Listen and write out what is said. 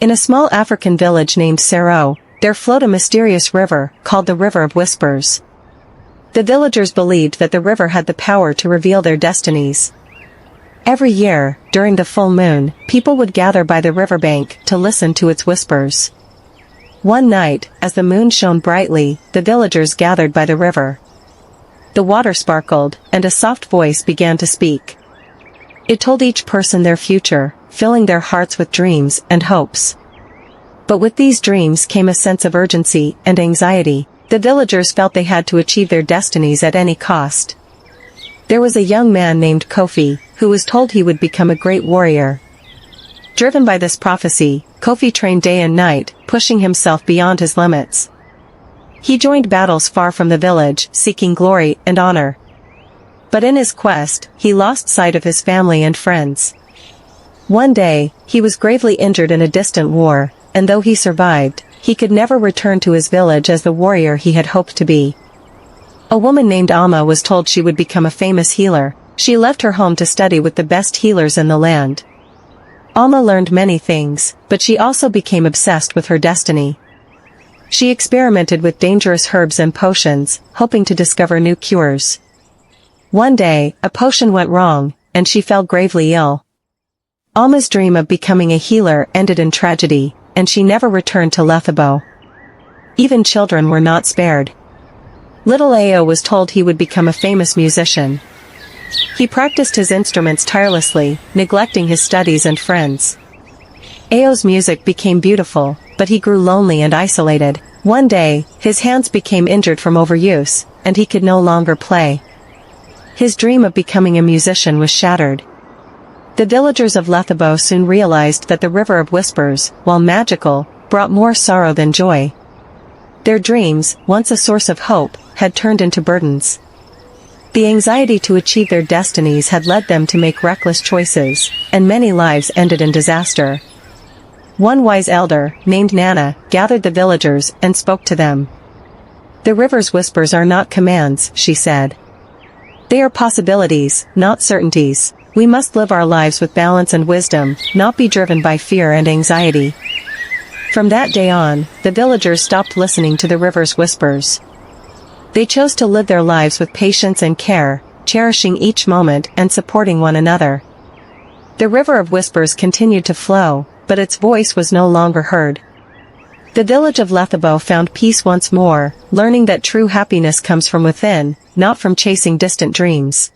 In a small African village named Sero, there flowed a mysterious river, called the River of Whispers. The villagers believed that the river had the power to reveal their destinies. Every year, during the full moon, people would gather by the riverbank to listen to its whispers. One night, as the moon shone brightly, the villagers gathered by the river. The water sparkled, and a soft voice began to speak. It told each person their future, filling their hearts with dreams and hopes. But with these dreams came a sense of urgency and anxiety. The villagers felt they had to achieve their destinies at any cost. There was a young man named Kofi, who was told he would become a great warrior. Driven by this prophecy, Kofi trained day and night, pushing himself beyond his limits. He joined battles far from the village, seeking glory and honor. But in his quest, he lost sight of his family and friends. One day, he was gravely injured in a distant war, and though he survived, he could never return to his village as the warrior he had hoped to be. A woman named Alma was told she would become a famous healer. She left her home to study with the best healers in the land. Alma learned many things, but she also became obsessed with her destiny. She experimented with dangerous herbs and potions, hoping to discover new cures. One day, a potion went wrong, and she fell gravely ill. Alma's dream of becoming a healer ended in tragedy, and she never returned to Lethabo. Even children were not spared. Little Ao was told he would become a famous musician. He practiced his instruments tirelessly, neglecting his studies and friends. Ao's music became beautiful, but he grew lonely and isolated. One day, his hands became injured from overuse, and he could no longer play. His dream of becoming a musician was shattered. The villagers of Lethabo soon realized that the River of Whispers, while magical, brought more sorrow than joy. Their dreams, once a source of hope, had turned into burdens. The anxiety to achieve their destinies had led them to make reckless choices, and many lives ended in disaster. One wise elder, named Nana, gathered the villagers and spoke to them. "The river's whispers are not commands," she said. "They are possibilities, not certainties. We must live our lives with balance and wisdom, not be driven by fear and anxiety." From that day on, the villagers stopped listening to the river's whispers. They chose to live their lives with patience and care, cherishing each moment and supporting one another. The River of Whispers continued to flow, but its voice was no longer heard. The village of Lethabo found peace once more, learning that true happiness comes from within, not from chasing distant dreams.